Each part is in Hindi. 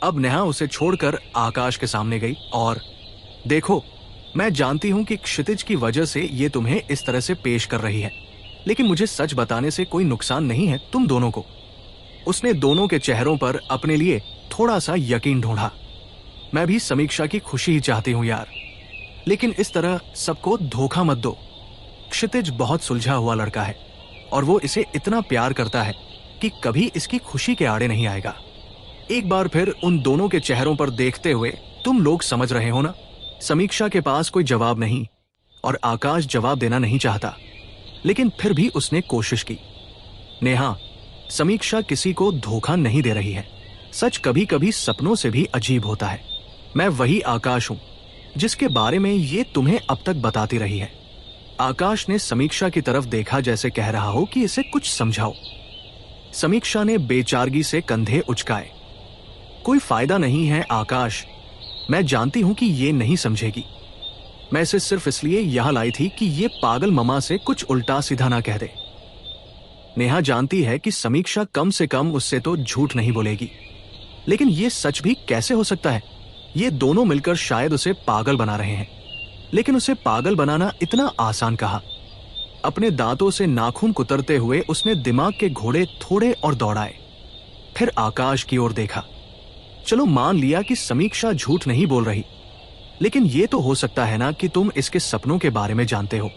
अब नेहा उसे छोड़कर आकाश के सामने गई और देखो, मैं जानती हूं कि क्षितिज की वजह से ये तुम्हें इस तरह से पेश कर रही है, लेकिन मुझे सच बताने से कोई नुकसान नहीं है तुम दोनों को। उसने दोनों के चेहरों पर अपने लिए थोड़ा सा यकीन ढूंढा। मैं भी समीक्षा की खुशी ही चाहती हूं यार, लेकिन इस तरह सबको धोखा मत दो। क्षितिज बहुत सुलझा हुआ लड़का है और वो इसे इतना प्यार करता है कि कभी इसकी खुशी के आड़े नहीं आएगा। एक बार फिर उन दोनों के चेहरों पर देखते हुए तुम लोग समझ रहे हो ना। समीक्षा के पास कोई जवाब नहीं और आकाश जवाब देना नहीं चाहता, लेकिन फिर भी उसने कोशिश की। नेहा, समीक्षा किसी को धोखा नहीं दे रही है। सच कभी कभी सपनों से भी अजीब होता है। मैं वही आकाश हूं जिसके बारे में ये तुम्हें अब तक बताती रही है। आकाश ने समीक्षा की तरफ देखा जैसे कह रहा हो कि इसे कुछ समझाओ। समीक्षा ने बेचारगी से कंधे उचकाए। कोई फायदा नहीं है आकाश, मैं जानती हूं कि ये नहीं समझेगी। मैं इसे सिर्फ इसलिए यहां लाई थी कि ये पागल ममा से कुछ उल्टा सीधा ना कह दे। नेहा जानती है कि समीक्षा कम से कम उससे तो झूठ नहीं बोलेगी, लेकिन ये सच भी कैसे हो सकता है। ये दोनों मिलकर शायद उसे पागल बना रहे हैं, लेकिन उसे पागल बनाना इतना आसान कहा। अपने दांतों से नाखून कुतरते हुए उसने दिमाग के घोड़े थोड़े और दौड़ाए, फिर आकाश की ओर देखा। चलो मान लिया कि समीक्षा झूठ नहीं बोल रही, लेकिन यह तो हो सकता है ना कि तुम इसके सपनों के बारे में जानते हो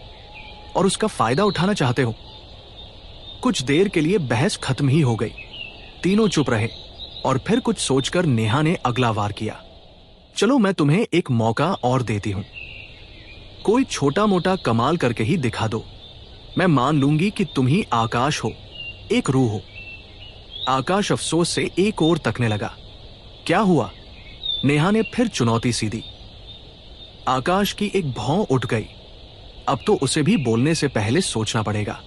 और उसका फायदा उठाना चाहते हो। कुछ देर के लिए बहस खत्म ही हो गई। तीनों चुप रहे और फिर कुछ सोचकर नेहा ने अगला वार किया। चलो मैं तुम्हें एक मौका और देती हूं, कोई छोटा मोटा कमाल करके ही दिखा दो। मैं मान लूंगी कि तुम ही आकाश हो, एक रूह हो। आकाश अफसोस से एक ओर तकने लगा। क्या हुआ? नेहा ने फिर चुनौती सी दी। आकाश की एक भौं उठ गई। अब तो उसे भी बोलने से पहले सोचना पड़ेगा।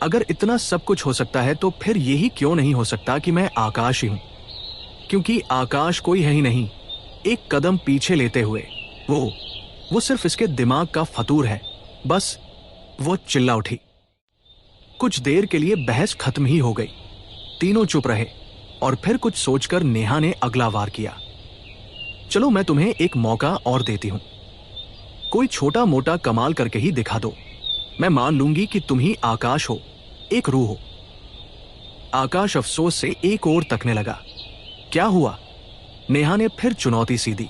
अगर इतना सब कुछ हो सकता है तो फिर यही क्यों नहीं हो सकता कि मैं आकाश ही हूं, क्योंकि आकाश कोई है ही नहीं। एक कदम पीछे लेते हुए वो सिर्फ इसके दिमाग का फतूर है। बस वो चिल्ला उठी। कुछ देर के लिए बहस खत्म ही हो गई। तीनों चुप रहे और फिर कुछ सोचकर नेहा ने अगला वार किया। चलो मैं तुम्हें एक मौका और देती हूं, कोई छोटा मोटा कमाल करके ही दिखा दो। मैं मान लूंगी कि तुम ही आकाश हो, एक रूह हो। आकाश अफसोस से एक ओर तकने लगा। क्या हुआ? नेहा ने फिर चुनौती सी दी।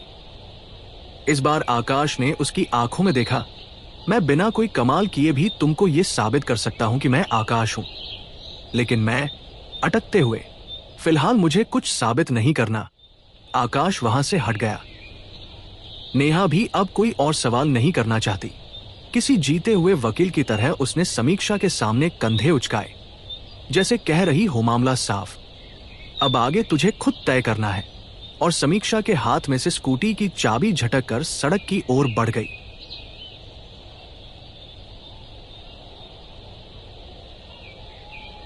इस बार आकाश ने उसकी आंखों में देखा। मैं बिना कोई कमाल किए भी तुमको यह साबित कर सकता हूं कि मैं आकाश हूं, लेकिन मैं अटकते हुए, फिलहाल मुझे कुछ साबित नहीं करना। आकाश वहां से हट गया। नेहा भी अब कोई और सवाल नहीं करना चाहती। किसी जीते हुए वकील की तरह उसने समीक्षा के सामने कंधे उचकाए, जैसे कह रही हो मामला साफ, अब आगे तुझे खुद तय करना है। और समीक्षा के हाथ में से स्कूटी की चाबी झटक कर सड़क की ओर बढ़ गई।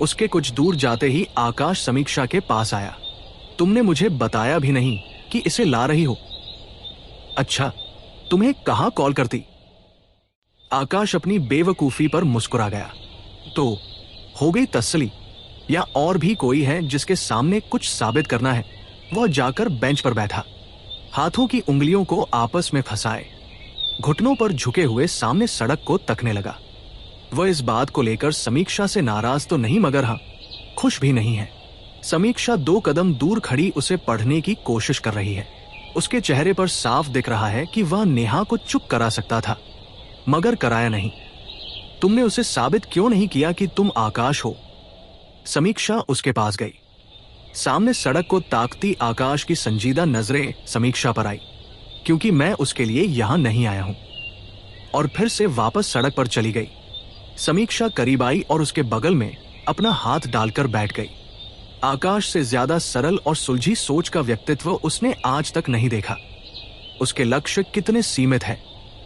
उसके कुछ दूर जाते ही आकाश समीक्षा के पास आया। तुमने मुझे बताया भी नहीं कि इसे ला रही हो। अच्छा, तुम्हें कहां कॉल करती? आकाश अपनी बेवकूफी पर मुस्कुरा गया। तो हो गई तसल्ली, या और भी कोई है जिसके सामने कुछ साबित करना है? वह जाकर बेंच पर बैठा, हाथों की उंगलियों को आपस में फंसाए, घुटनों पर झुके हुए सामने सड़क को तकने लगा। वह इस बात को लेकर समीक्षा से नाराज तो नहीं, मगर हां, खुश भी नहीं है। समीक्षा 2 कदम दूर खड़ी उसे पढ़ने की कोशिश कर रही है। उसके चेहरे पर साफ दिख रहा है कि वह नेहा को चुप करा सकता था, मगर कराया नहीं। तुमने उसे साबित क्यों नहीं किया कि तुम आकाश हो? समीक्षा उसके पास गई। सामने सड़क को ताकती आकाश की संजीदा नजरें समीक्षा पर आई, क्योंकि मैं उसके लिए यहां नहीं आया हूं, और फिर से वापस सड़क पर चली गई। समीक्षा करीब आई और उसके बगल में अपना हाथ डालकर बैठ गई। आकाश से ज्यादा सरल और सुलझी सोच का व्यक्तित्व उसने आज तक नहीं देखा। उसके लक्ष्य कितने सीमित है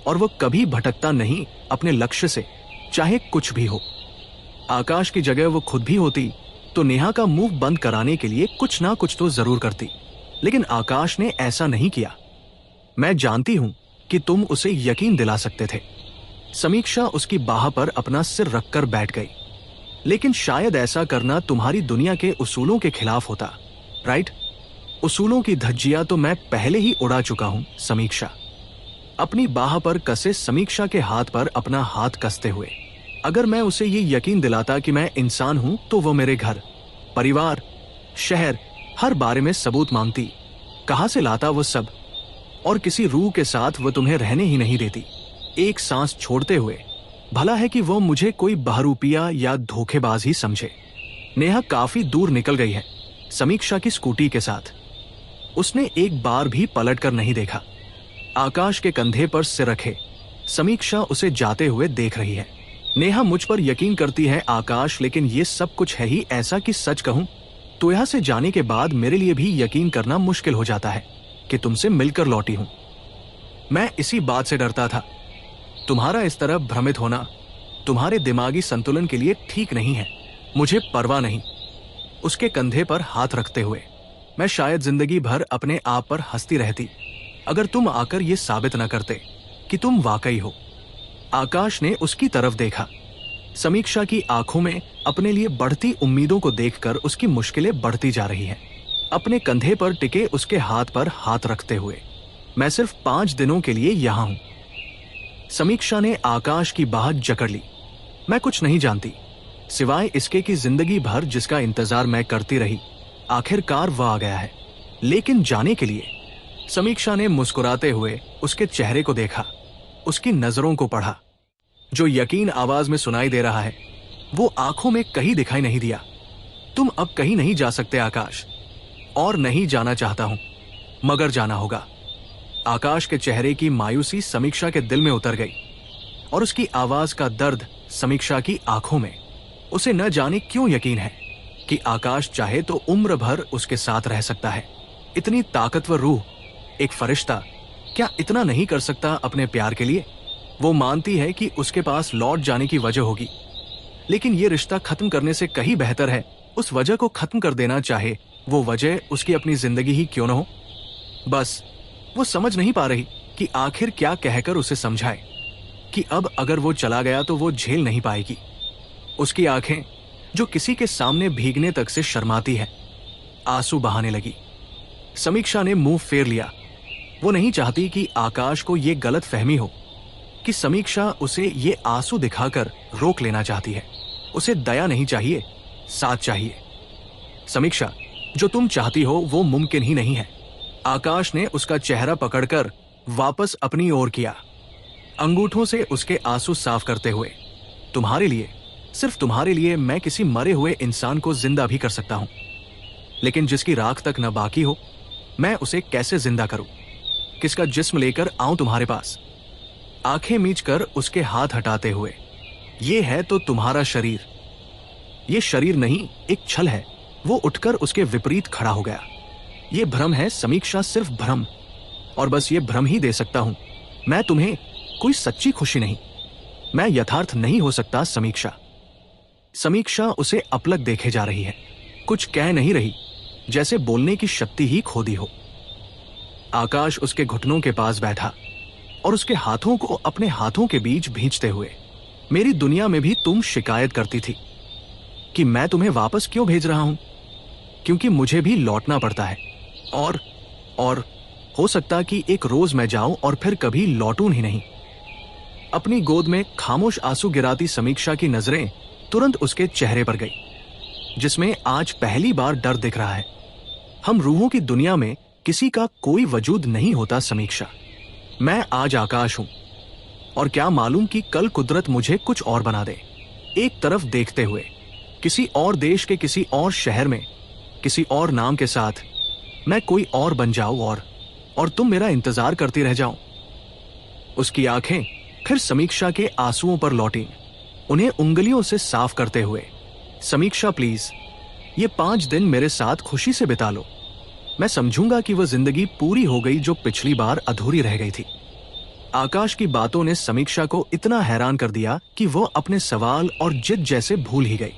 और वो कभी भटकता नहीं अपने लक्ष्य से, चाहे कुछ भी हो। आकाश की जगह वो खुद भी होती तो नेहा का मुंह बंद कराने के लिए कुछ ना कुछ तो जरूर करती, लेकिन आकाश ने ऐसा नहीं किया। मैं जानती हूं कि तुम उसे यकीन दिला सकते थे। समीक्षा उसकी बाह पर अपना सिर रखकर बैठ गई। लेकिन शायद ऐसा करना तुम्हारी दुनिया के उसूलों के खिलाफ होता, राइट? उसूलों की धज्जियां तो मैं पहले ही उड़ा चुका हूं समीक्षा। अपनी बाह पर कसे समीक्षा के हाथ पर अपना हाथ कसते हुए अगर मैं उसे ये यकीन दिलाता कि मैं इंसान हूं तो वो मेरे घर, परिवार, शहर, हर बारे में सबूत मांगती। कहां से लाता वो सब? और किसी रूह के साथ वो तुम्हें रहने ही नहीं देती, एक सांस छोड़ते हुए। भला है कि वो मुझे कोई बहरूपिया या धोखेबाज ही समझे। नेहा काफी दूर निकल गई है समीक्षा की स्कूटी के साथ। उसने एक बार भी पलटकर नहीं देखा। आकाश के कंधे पर सिर रखे समीक्षा उसे जाते हुए देख रही है। नेहा मुझ पर यकीन करती है आकाश, लेकिन ये सब कुछ है ही ऐसा कि सच कहूं तो यहाँ से जाने के बाद मेरे लिए भी यकीन करना मुश्किल हो जाता है कि तुमसे मिलकर लौटी हूं। मैं इसी बात से डरता था। तुम्हारा इस तरह भ्रमित होना तुम्हारे दिमागी संतुलन के लिए ठीक नहीं है। मुझे परवाह नहीं। उसके कंधे पर हाथ रखते हुए मैं शायद जिंदगी भर अपने आप पर हंसती रहती अगर तुम आकर यह साबित न करते कि तुम वाकई हो। आकाश ने उसकी तरफ देखा। समीक्षा की आंखों में अपने लिए बढ़ती उम्मीदों को देखकर उसकी मुश्किलें बढ़ती जा रही हैं। अपने कंधे पर टिके उसके हाथ पर हाथ रखते हुए मैं सिर्फ 5 दिनों के लिए यहां हूं। समीक्षा ने आकाश की बाह जकड़ ली। मैं कुछ नहीं जानती सिवाय इसके कि जिंदगी भर जिसका इंतजार मैं करती रही आखिरकार वह आ गया है। लेकिन जाने के लिए समीक्षा ने मुस्कुराते हुए उसके चेहरे को देखा, उसकी नजरों को पढ़ा। जो यकीन आवाज में सुनाई दे रहा है वो आंखों में कहीं दिखाई नहीं दिया। तुम अब कहीं नहीं जा सकते आकाश, और नहीं जाना चाहता हूं मगर जाना होगा। आकाश के चेहरे की मायूसी समीक्षा के दिल में उतर गई और उसकी आवाज का दर्द समीक्षा की आंखों में। उसे न जाने क्यों यकीन है कि आकाश चाहे तो उम्र भर उसके साथ रह सकता है। इतनी ताकतवर रूह, एक फरिश्ता, क्या इतना नहीं कर सकता अपने प्यार के लिए? वो मानती है कि उसके पास लौट जाने की वजह होगी, लेकिन ये रिश्ता खत्म करने से कहीं बेहतर है उस वजह को खत्म कर देना, चाहे वो वजह उसकी अपनी जिंदगी ही क्यों न हो। बस वो समझ नहीं पा रही कि आखिर क्या कहकर उसे समझाए कि अब अगर वो चला गया तो वो झेल नहीं पाएगी। उसकी आंखें जो किसी के सामने भीगने तक से शर्माती है, आंसू बहाने लगी। समीक्षा ने मुंह फेर लिया। वो नहीं चाहती कि आकाश को ये गलत फहमी हो कि समीक्षा उसे ये आंसू दिखाकर रोक लेना चाहती है। उसे दया नहीं चाहिए, साथ चाहिए। समीक्षा, जो तुम चाहती हो वो मुमकिन ही नहीं है। आकाश ने उसका चेहरा पकड़कर वापस अपनी ओर किया, अंगूठों से उसके आंसू साफ करते हुए। तुम्हारे लिए, सिर्फ तुम्हारे लिए मैं किसी मरे हुए इंसान को जिंदा भी कर सकता हूं, लेकिन जिसकी राख तक न बाकी हो मैं उसे कैसे जिंदा करूं? किसका जिस्म लेकर आऊं तुम्हारे पास? आंखें मीचकर उसके हाथ हटाते हुए, ये है तो तुम्हारा शरीर। ये शरीर नहीं, एक छल है। वो उठकर उसके विपरीत खड़ा हो गया। ये भ्रम है समीक्षा, सिर्फ भ्रम, और बस ये भ्रम ही दे सकता हूं मैं तुम्हें, कोई सच्ची खुशी नहीं। मैं यथार्थ नहीं हो सकता समीक्षा। समीक्षा उसे अपलक देखे जा रही है, कुछ कह नहीं रही, जैसे बोलने की शक्ति ही खो दी हो। आकाश उसके घुटनों के पास बैठा और उसके हाथों को अपने हाथों के बीच भींचते हुए, मेरी दुनिया में भी तुम शिकायत करती थी कि मैं तुम्हें वापस क्यों भेज रहा हूं, क्योंकि मुझे भी लौटना पड़ता है, और हो सकता कि एक रोज मैं जाऊं और फिर कभी लौटूं ही नहीं। अपनी गोद में खामोश आंसू गिराती समीक्षा की नजरें तुरंत उसके चेहरे पर गई, जिसमें आज पहली बार डर दिख रहा है। हम रूहों की दुनिया में किसी का कोई वजूद नहीं होता समीक्षा। मैं आज आकाश हूं, और क्या मालूम कि कल कुदरत मुझे कुछ और बना दे। एक तरफ देखते हुए किसी और देश के किसी और शहर में किसी और नाम के साथ मैं कोई और बन जाऊं और तुम मेरा इंतजार करती रह जाओ। उसकी आंखें फिर समीक्षा के आंसुओं पर लौटी, उन्हें उंगलियों से साफ करते हुए। समीक्षा प्लीज, ये 5 दिन मेरे साथ खुशी से बिता लो। मैं समझूंगा कि वह जिंदगी पूरी हो गई जो पिछली बार अधूरी रह गई थी। आकाश की बातों ने समीक्षा को इतना हैरान कर दिया कि वो अपने सवाल और जिद जैसे भूल ही गई।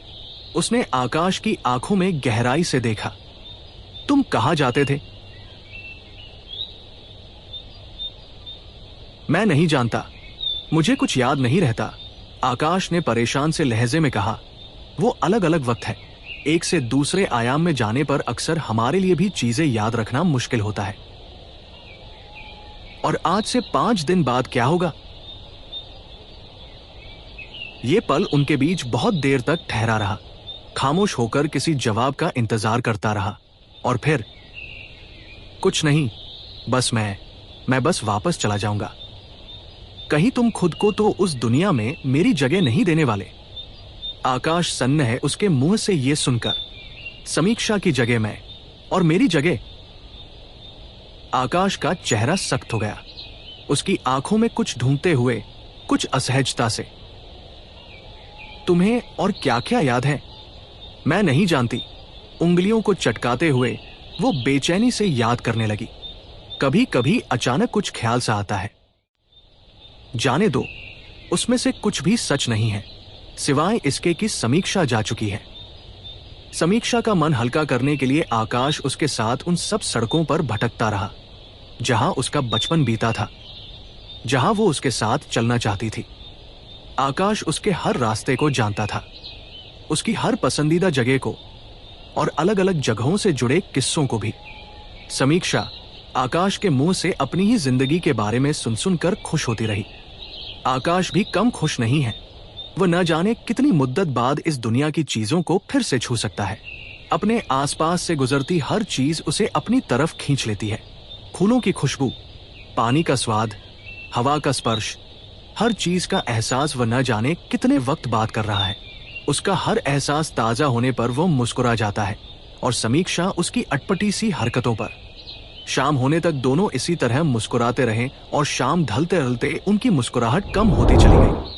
उसने आकाश की आंखों में गहराई से देखा। तुम कहां जाते थे? मैं नहीं जानता, मुझे कुछ याद नहीं रहता, आकाश ने परेशान से लहजे में कहा। वो अलग अलग वक्त है, एक से दूसरे आयाम में जाने पर अक्सर हमारे लिए भी चीजें याद रखना मुश्किल होता है। और आज से 5 दिन बाद क्या होगा? ये पल उनके बीच बहुत देर तक ठहरा रहा, खामोश होकर किसी जवाब का इंतजार करता रहा। और फिर कुछ नहीं, बस मैं बस वापस चला जाऊंगा। कहीं तुम खुद को तो उस दुनिया में मेरी जगह नहीं देने वाले? आकाश सन्न है उसके मुंह से यह सुनकर। समीक्षा की जगह मैं, और मेरी जगह? आकाश का चेहरा सख्त हो गया, उसकी आंखों में कुछ ढूंढते हुए, कुछ असहजता से। तुम्हें और क्या क्या याद है? मैं नहीं जानती। उंगलियों को चटकाते हुए वो बेचैनी से याद करने लगी। कभी कभी अचानक कुछ ख्याल सा आता है। जाने दो, उसमें से कुछ भी सच नहीं है, सिवाय इसके कि समीक्षा जा चुकी है। समीक्षा का मन हल्का करने के लिए आकाश उसके साथ उन सब सड़कों पर भटकता रहा जहां उसका बचपन बीता था, जहां वो उसके साथ चलना चाहती थी। आकाश उसके हर रास्ते को जानता था, उसकी हर पसंदीदा जगह को, और अलग अलग जगहों से जुड़े किस्सों को भी। समीक्षा आकाश के मुंह से अपनी ही जिंदगी के बारे में सुन सुनकर खुश होती रही। आकाश भी कम खुश नहीं है। वह न जाने कितनी मुद्दत बाद इस दुनिया की चीजों को फिर से छू सकता है। अपने आसपास से गुजरती हर चीज उसे अपनी तरफ खींच लेती है। फूलों की खुशबू, पानी का स्वाद, हवा का स्पर्श, हर चीज का एहसास वह न जाने कितने वक्त बाद कर रहा है। उसका हर एहसास ताजा होने पर वो मुस्कुरा जाता है, और समीक्षा उसकी अटपटी सी हरकतों पर। शाम होने तक दोनों इसी तरह मुस्कुराते रहे, और शाम ढलते ढलते उनकी मुस्कुराहट कम होती चली गई।